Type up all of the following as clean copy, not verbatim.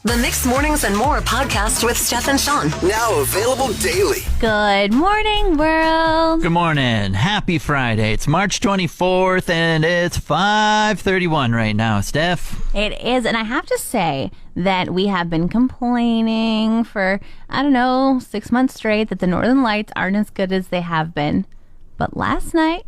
The Mixed Mornings and More podcast with Steph and Sean. Now available daily. Good morning, world. Good morning. Happy Friday. It's March 24th and it's 5:31 right now, Steph. It is, and I have to say that we have been complaining for, 6 months straight that the Northern Lights aren't as good as they have been. But last night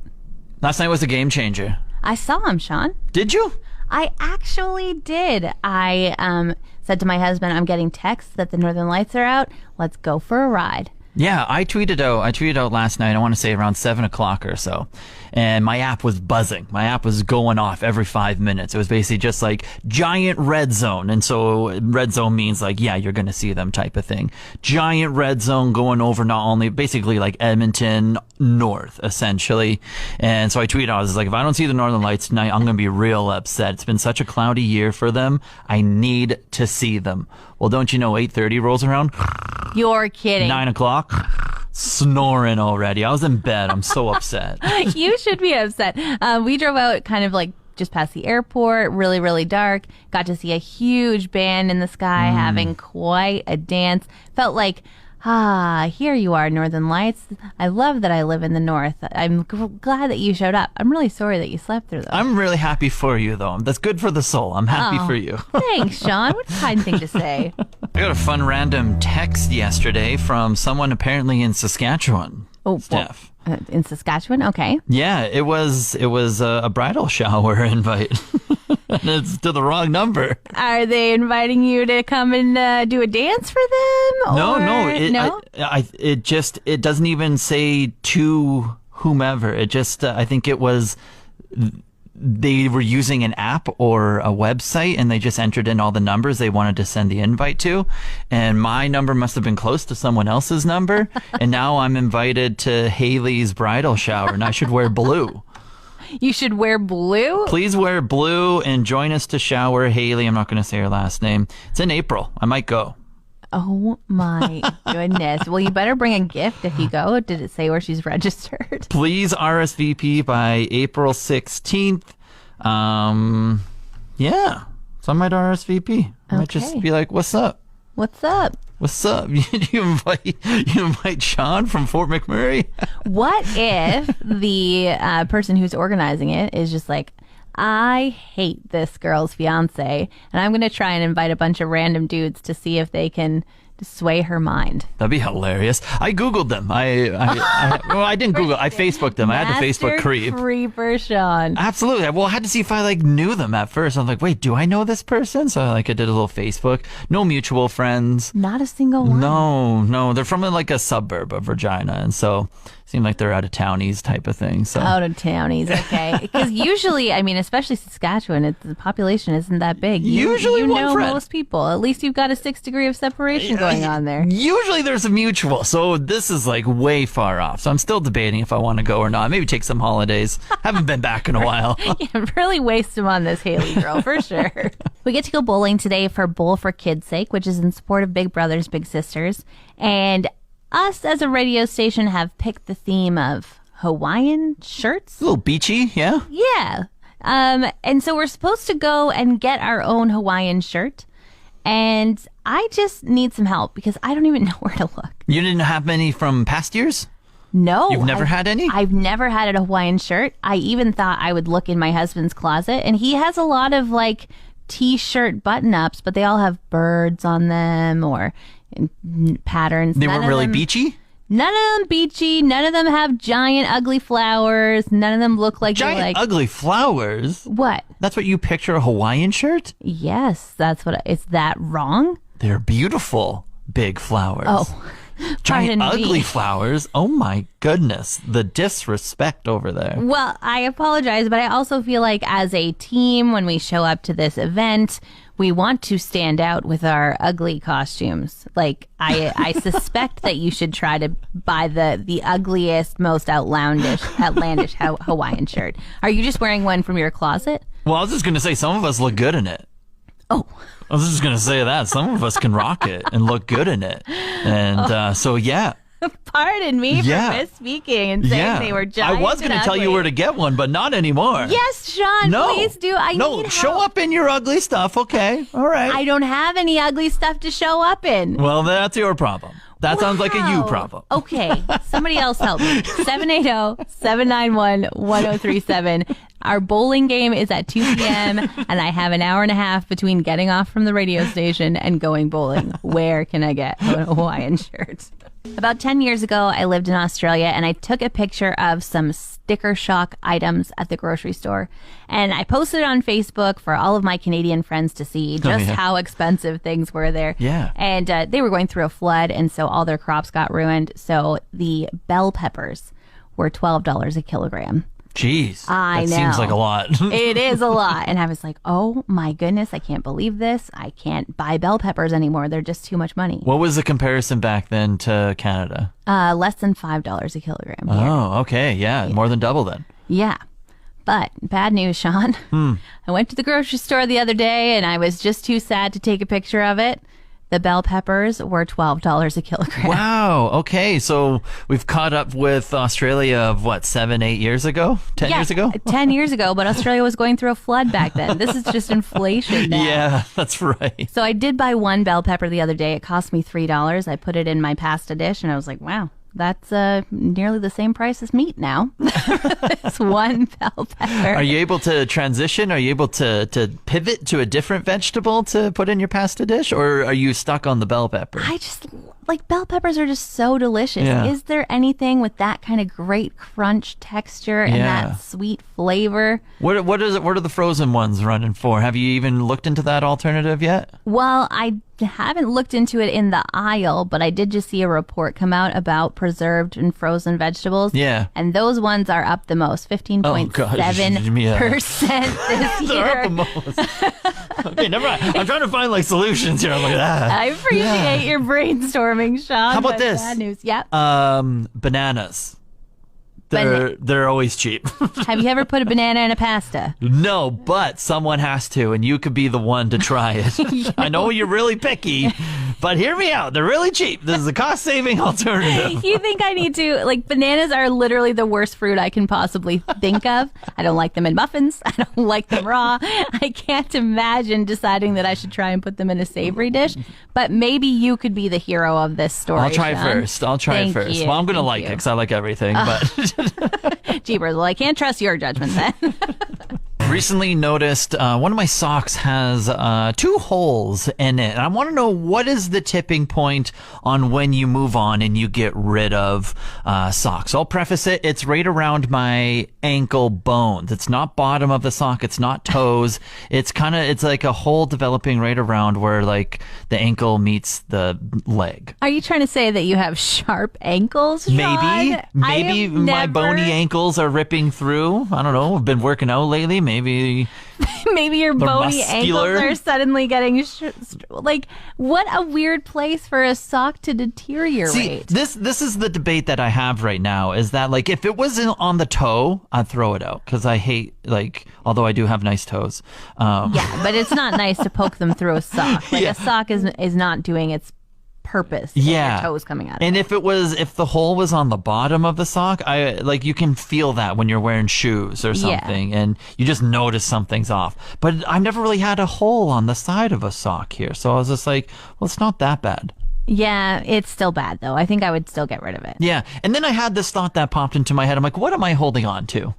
was a game changer. I saw them, Sean. Did you? I actually did. I said to my husband, I'm getting texts that the Northern Lights are out. Let's go for a ride. Yeah, I tweeted out last night, I want to say around 7 o'clock or so. And my app was buzzing. My app was going off every 5 minutes. It was basically just like giant red zone. And so red zone means like, yeah, you're going to see them type of thing. Giant red zone going over not only basically like Edmonton north, essentially. And so I tweeted, I was like, if I don't see the Northern Lights tonight, I'm going to be real upset. It's been such a cloudy year for them. I need to see them. Well, don't you know 8:30 rolls around? You're kidding. 9 o'clock. Snoring already. I was in bed. I'm so upset. You should be upset. We drove out kind of like just past the airport, really, really dark. Got to see a huge band in the sky having quite a dance. Felt like, here you are, Northern Lights. I love that I live in the north. I'm glad that you showed up. I'm really sorry that you slept through them. I'm really happy for you, though. That's good for the soul. I'm happy for you. Thanks, Sean. What a kind thing to say. I got a fun random text yesterday from someone apparently in Saskatchewan. Oh, Steph. In Saskatchewan? Okay. Yeah, it was a bridal shower invite. And it's to the wrong number. Are they inviting you to come and do a dance for them? No. It doesn't even say to whomever. It just, I think it was, they were using an app or a website and they just entered in all the numbers they wanted to send the invite to. And my number must have been close to someone else's number. And now I'm invited to Haley's bridal shower and I should wear blue. You should wear blue? Please wear blue and join us to shower Haley. I'm not going to say her last name. It's in April. I might go. Oh my goodness. Well, you better bring a gift if you go. Did it say where she's registered? Please RSVP by April 16th. Yeah. So I might RSVP. I might just be like, what's up? What's up? What's up? You invite Sean from Fort McMurray? What if the person who's organizing it is just like, I hate this girl's fiance, and I'm going to try and invite a bunch of random dudes to see if they can sway her mind. That'd be hilarious. I Googled them. I didn't Google. I Facebooked them. I had the Facebook creep. Creeper Sean. Absolutely. Well, I had to see if I knew them at first. I was like, wait, do I know this person? So I did a little Facebook. No mutual friends. Not a single one. No. They're from a suburb of Regina, and so seem like they're out of townies type of thing. So out of townies, okay. Because usually, especially Saskatchewan, the population isn't that big. Usually you know friend. Most people. At least you've got a 6 degree of separation going on there. Usually there's a mutual. So this is way far off. So I'm still debating if I want to go or not. Maybe take some holidays. Haven't been back in a while. Yeah, really waste them on this Haley girl for sure. We get to go bowling today for Bowl for Kids' Sake, which is in support of Big Brothers Big Sisters. And us as a radio station have picked the theme of Hawaiian shirts. A little beachy, yeah? Yeah. And so we're supposed to go and get our own Hawaiian shirt. And I just need some help because I don't even know where to look. You didn't have any from past years? No. You've never had any? I've never had a Hawaiian shirt. I even thought I would look in my husband's closet. And he has a lot of T-shirt button-ups, but they all have birds on them or patterns. They weren't really beachy? None of them beachy. None of them have giant ugly flowers. None of them look like giant ugly flowers? What? That's what you picture a Hawaiian shirt? Yes, that's what. Is that wrong? They're beautiful big flowers. Oh, giant ugly flowers. Oh my goodness, the disrespect over there. Well, I apologize, but I also feel like as a team, when we show up to this event, we want to stand out with our ugly costumes. I suspect that you should try to buy the ugliest, most outlandish Hawaiian shirt. Are you just wearing one from your closet? Well, I was just going to say some of us look good in it. Oh. I was just going to say that. Some of us can rock it and look good in it. And so, yeah, Pardon me Yeah. for misspeaking and saying they were giant. I was going to tell you where to get one, but not anymore. Yes, Sean, No. please do. I No, need show help. up in your ugly stuff. Okay. All right. I don't have any ugly stuff to show up in. Well, that's your problem. That sounds like a you Wow. problem. Okay, somebody else help me. 780-791-1037. Our bowling game is at 2 p.m. and I have an hour and a half between getting off from the radio station and going bowling. Where can I get a Hawaiian shirt? About 10 years ago, I lived in Australia and I took a picture of some sticker shock items at the grocery store. And I posted it on Facebook for all of my Canadian friends to see just how expensive things were there. Yeah. And they were going through a flood, and so all their crops got ruined. So the bell peppers were $12 a kilogram. Jeez. I that seems know. like a lot. It is a lot. And I was like, oh my goodness, I can't believe this. I can't buy bell peppers anymore. They're just too much money. What was the comparison back then to Canada? Less than $5 a kilogram. here. Oh, okay. Yeah, more than double then. Yeah. But bad news, Sean. I went to the grocery store the other day and I was just too sad to take a picture of it. The bell peppers were $12 a kilogram. Wow. Okay. So we've caught up with Australia of what, 7, 8 years ago? 10 years ago? 10 years ago, but Australia was going through a flood back then. This is just inflation now. Yeah, that's right. So I did buy one bell pepper the other day. It cost me $3. I put it in my pasta dish and I was like, wow, that's nearly the same price as meat now. It's one bell pepper. Are you able to transition? Are you able to pivot to a different vegetable to put in your pasta dish? Or are you stuck on the bell pepper? I just like bell peppers are just so delicious. Yeah. Is there anything with that kind of great crunch texture and Yeah. that sweet flavor? What are the frozen ones running for? Have you even looked into that alternative yet? Well, I haven't looked into it in the aisle, but I did just see a report come out about preserved and frozen vegetables. Yeah. And those ones are up the most, 15.7% this They're year. up the most. Okay, never mind. I'm trying to find like solutions here. I'm like, I appreciate your brainstorming, Sean. How about but this? Bad news. Yep. Bananas. They're always cheap. Have you ever put a banana in a pasta? No, but someone has to, and you could be the one to try it. I know you're really picky, but hear me out. They're really cheap. This is a cost-saving alternative. You think I need to, like, bananas are literally the worst fruit I can possibly think of. I don't like them in muffins. I don't like them raw. I can't imagine deciding that I should try and put them in a savory dish, but maybe you could be the hero of this story. I'll try Sean. first. I'll try Thank it first. you. Well, I'm going to Thank like you. it because I like everything, but... Jeepers, well, I can't trust your judgment then. Recently noticed one of my socks has 2 holes in it. And I want to know, what is the tipping point on when you move on and you get rid of socks? I'll preface it. It's right around my ankle bones. It's not bottom of the sock. It's not toes. It's like a hole developing right around where like the ankle meets the leg. Are you trying to say that you have sharp ankles, Sean? Maybe I have my never- bony ankles are ripping through. I don't know. I've been working out lately. Maybe Maybe your They're bony muscular. ankles are suddenly getting like, what a weird place for a sock to deteriorate. See, this is the debate that I have right now, is that like if it was on the toe, I'd throw it out because I hate, like, although I do have nice toes. Yeah, but it's not nice to poke them through a sock. Like Yeah. a sock is not doing its purpose. With Yeah. your toes coming out. And of if the hole was on the bottom of the sock, you can feel that when you're wearing shoes or Yeah. something, and you just notice something's off. But I've never really had a hole on the side of a sock here, so I was just like, well, it's not that bad. Yeah, it's still bad though. I think I would still get rid of it. Yeah, and then I had this thought that popped into my head. I'm like, what am I holding on to?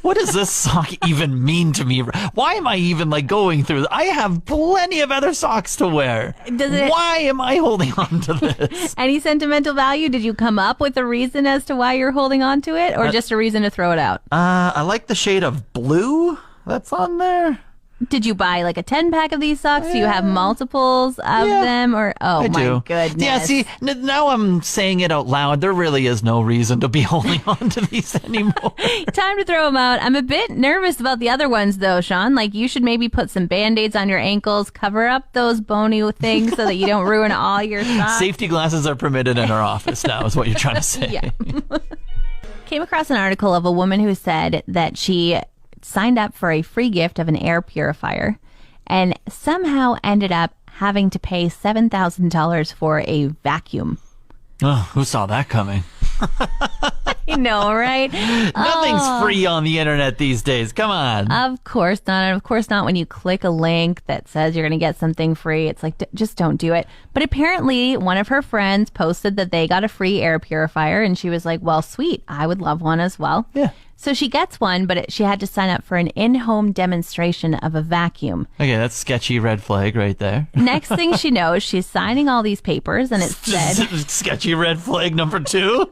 What does this sock even mean to me? Why am I even like going through this? I have plenty of other socks to wear. Why am I holding on to this? Any sentimental value? Did you come up with a reason as to why you're holding on to it, or just a reason to throw it out? I like the shade of blue that's on there. Did you buy like a 10-pack of these socks? Do you have multiples of them? Or I my do. goodness. Yeah, see, now I'm saying it out loud. There really is no reason to be holding on to these anymore. Time to throw them out. I'm a bit nervous about the other ones though, Sean. Like you should maybe put some Band-Aids on your ankles, cover up those bony things so that you don't ruin all your socks. Safety glasses are permitted in our office now, is what you're trying to say. Yeah. Came across an article of a woman who said that she signed up for a free gift of an air purifier and somehow ended up having to pay $7,000 for a vacuum. Oh, who saw that coming? You know, right? Nothing's free on the internet these days. Come on. Of course not. And of course not when you click a link that says you're going to get something free. It's like, just don't do it. But apparently one of her friends posted that they got a free air purifier and she was like, well, sweet. I would love one as well. Yeah. So she gets one, but she had to sign up for an in-home demonstration of a vacuum. Okay, that's sketchy red flag right there. Next thing she knows, she's signing all these papers and it said, sketchy red flag number 2.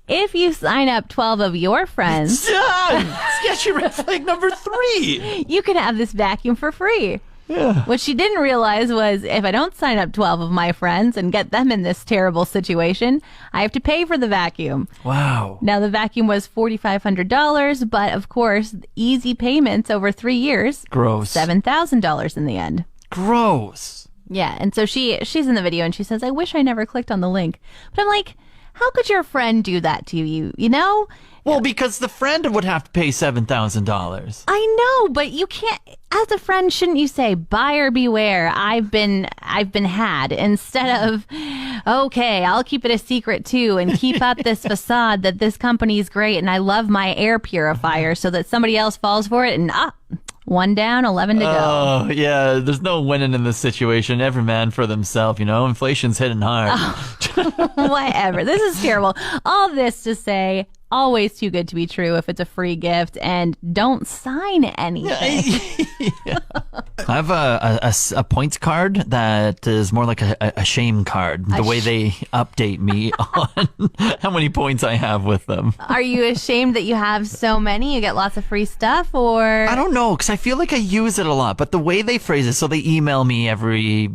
if you sign up 12 of your friends, sketchy red flag number 3. you can have this vacuum for free. Yeah. What she didn't realize was if I don't sign up 12 of my friends and get them in this terrible situation, I have to pay for the vacuum. Wow. Now, the vacuum was $4,500, but of course, easy payments over 3 years. Gross. $7,000 in the end. Gross. Yeah, and so she's in the video and she says, I wish I never clicked on the link. But I'm like, how could your friend do that to you, you know? Well, because the friend would have to pay $7,000. I know, but you can't. As a friend, shouldn't you say, buyer beware? I've been had, instead of, okay, I'll keep it a secret too, and keep up this facade that this company's great and I love my air purifier, so that somebody else falls for it and one down, 11 to go. Oh, yeah. There's no winning in this situation. Every man for themselves, you know. Inflation's hitting hard. Whatever. This is terrible. All this to say, always too good to be true if it's a free gift, and don't sign anything. Yeah. I have a points card that is more like a shame card. The way they update me on how many points I have with them. Are you ashamed that you have so many? You get lots of free stuff, or? I don't know, because I feel like I use it a lot. But the way they phrase it, so they email me every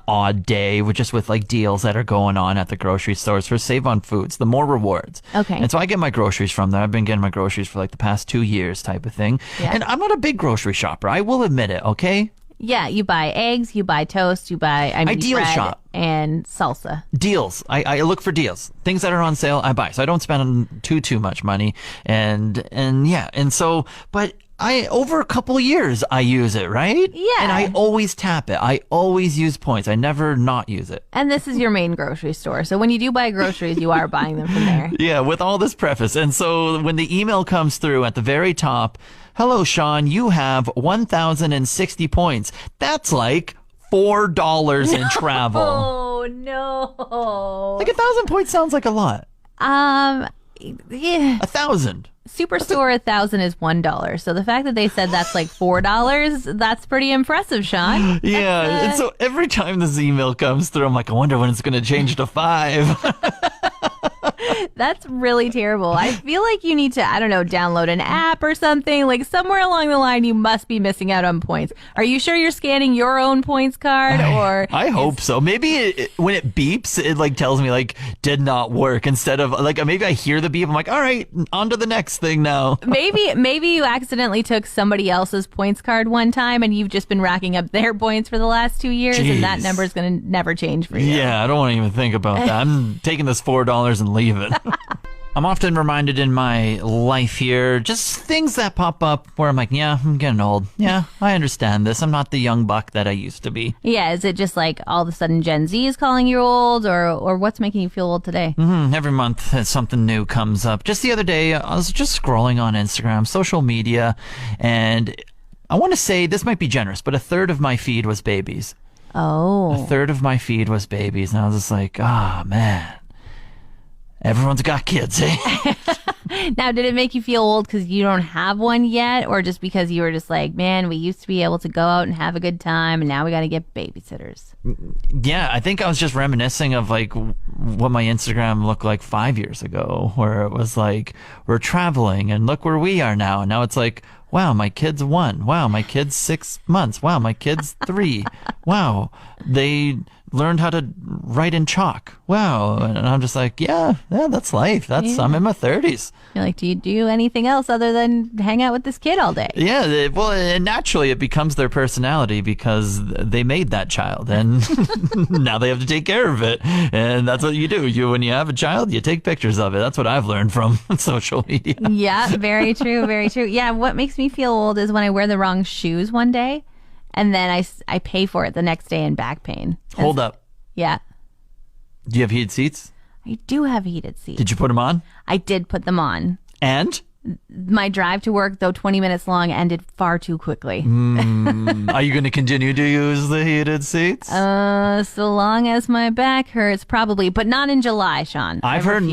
odd day with like deals that are going on at the grocery stores for Save on Foods, the more rewards. Okay. And so I get my groceries from there. I've been getting my groceries for like the past 2 years type of thing. Yeah. And I'm not a big grocery shopper. I will admit it, okay? Yeah, you buy eggs, you buy toast, you buy I deal bread shop. And salsa. Deals. I look for deals. Things that are on sale, I buy. So I don't spend too much money. And yeah. And so, but over a couple of years, I use it, right? Yeah. And I always tap it. I always use points. I never not use it. And this is your main grocery store. So when you do buy groceries, you are buying them from there. Yeah, with all this preface. And so when the email comes through at the very top, hello, Sean, you have 1,060 points. That's like $4 in travel. Oh, no. Like 1,000 points sounds like a lot. Yeah. 1,000. Superstore 1,000 is $1. So the fact that they said that's like $4, that's pretty impressive, Sean. Yeah. And so every time this email comes through, I'm like, I wonder when it's going to change to 5. That's really terrible. I feel like you need to, I don't know, download an app or something. Like somewhere along the line, you must be missing out on points. Are you sure you're scanning your own points card? Or I hope so. Maybe when it beeps, it like tells me like did not work instead of like maybe I hear the beep. I'm like, all right, on to the next thing now. Maybe you accidentally took somebody else's points card one time and you've just been racking up their points for the last 2 years. Jeez. And that number is going to never change for you. Yeah, I don't want to even think about that. I'm taking this $4 and leaving. I'm often reminded in my life here, just things that pop up where I'm like, yeah, I'm getting old. Yeah, I understand this. I'm not the young buck that I used to be. Yeah, is it just like all of a sudden Gen Z is calling you old, or what's making you feel old today? Every month something new comes up. Just the other day, I was just scrolling on Instagram, social media, and I want to say, this might be generous, but a third of my feed was babies. Oh. A third of my feed was babies. And I was just like, man. Everyone's got kids, eh? Now, did it make you feel old because you don't have one yet, or just because you were just like, man, we used to be able to go out and have a good time, and now we got to get babysitters? Yeah, I think I was just reminiscing of like what my Instagram looked like 5 years ago, where it was like, we're traveling and look where we are now. And now it's like, wow, my kid's 1. Wow, my kid's 6 months. Wow, my kid's 3. Wow, they learned how to write in chalk. Wow. And I'm just like, yeah, that's life. I'm in my 30s. You're like, do you do anything else other than hang out with this kid all day? Yeah, well, and naturally it becomes their personality because they made that child, and now they have to take care of it. And that's what you do. When you have a child, you take pictures of it. That's what I've learned from social media. Yeah, very true, very true. Yeah, what makes me feel old is when I wear the wrong shoes one day, and then I pay for it the next day in back pain. Hold up. Yeah. Do you have heated seats? I do have heated seats. Did you put them on? I did put them on. And? My drive to work, though 20 minutes long, ended far too quickly. Are you going to continue to use the heated seats? So long as my back hurts, probably, but not in July, Sean. I've heard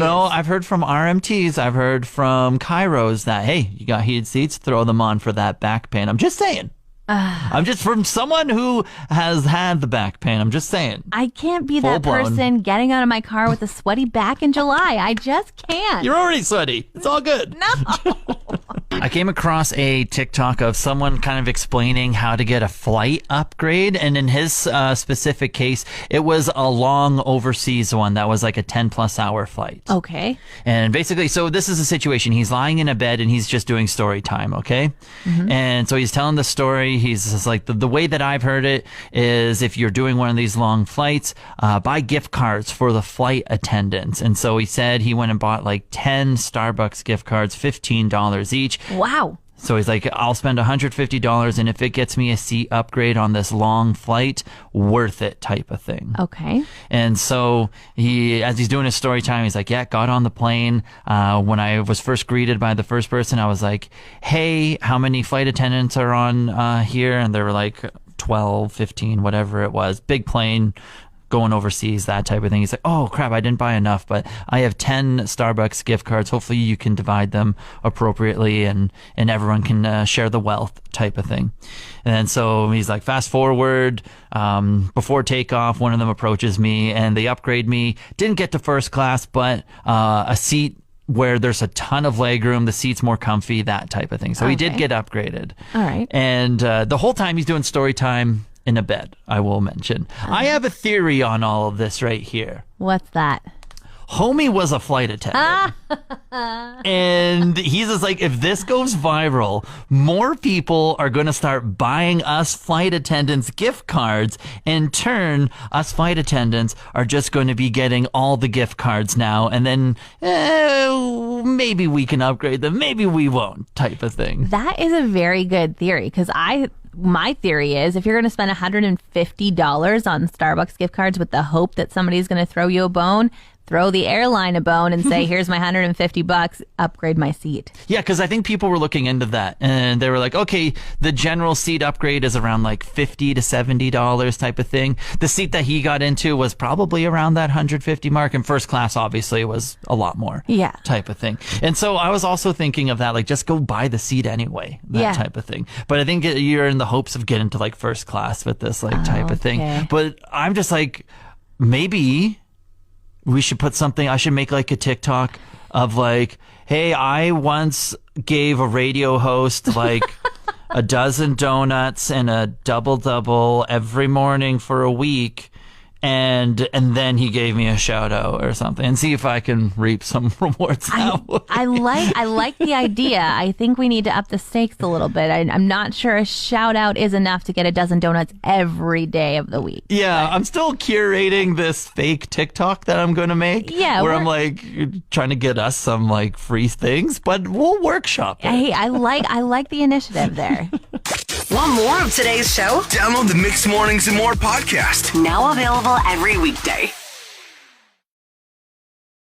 from RMTs, I've heard from Kairos that, hey, you got heated seats, throw them on for that back pain. I'm just saying. I'm just from someone who has had the back pain. I'm just saying. I can't be that Full-blown. person getting out of my car with a sweaty back in July. I just can't. You're already sweaty. It's all good. No. I came across a TikTok of someone kind of explaining how to get a flight upgrade. And in his specific case, it was a long overseas one that was like a 10 plus hour flight. Okay. And basically, so this is a situation. He's lying in a bed and he's just doing story time, okay? And so he's telling the story. He's just like, the way that I've heard it is if you're doing one of these long flights, buy gift cards for the flight attendants. And so he said he went and bought like 10 Starbucks gift cards, $15 each. Wow. So he's like, I'll spend $150, and if it gets me a seat upgrade on this long flight, worth it type of thing. Okay. And so as he's doing his story time, he's like, yeah, got on the plane. When I was first greeted by the first person, I was like, hey, how many flight attendants are on here? And they were like 12, 15, whatever it was. Big plane. Going overseas, that type of thing. He's like, oh crap, I didn't buy enough, but I have 10 Starbucks gift cards. Hopefully you can divide them appropriately and everyone can share the wealth type of thing. And so he's like, fast forward, before takeoff, one of them approaches me and they upgrade me. Didn't get to first class, but a seat where there's a ton of legroom, the seat's more comfy, that type of thing. So he did get upgraded. All right. And the whole time he's doing story time in a bed, I will mention. I have a theory on all of this right here. What's that? Homie was a flight attendant. And he's just like, if this goes viral, more people are going to start buying us flight attendants gift cards. In turn, us flight attendants are just going to be getting all the gift cards now. And then maybe we can upgrade them. Maybe we won't type of thing. That is a very good theory because my theory is if you're going to spend $150 on Starbucks gift cards with the hope that somebody's going to throw you a bone, throw the airline a bone and say, here's my $150, upgrade my seat. Yeah, because I think people were looking into that and they were like, okay, the general seat upgrade is around like $50 to $70 type of thing. The seat that he got into was probably around that $150 mark, and first class obviously was a lot more. Yeah. Type of thing. And so I was also thinking of that, like just go buy the seat anyway, that type of thing. But I think you're in the hopes of getting to like first class with this like type of thing. But I'm just like, maybe we should put something, I should make like a TikTok of like, hey, I once gave a radio host like a dozen donuts and a double every morning for a week. And then he gave me a shout out or something, and see if I can reap some rewards that way. I like the idea. I think we need to up the stakes a little bit. I'm not sure a shout out is enough to get a dozen donuts every day of the week. Yeah, I'm still curating this fake TikTok that I'm going to make. Yeah, where I'm like trying to get us some like free things, but we'll workshop it. Hey, I like the initiative there. Want more of today's show? Download the Mixed Mornings and More podcast. Now available every weekday.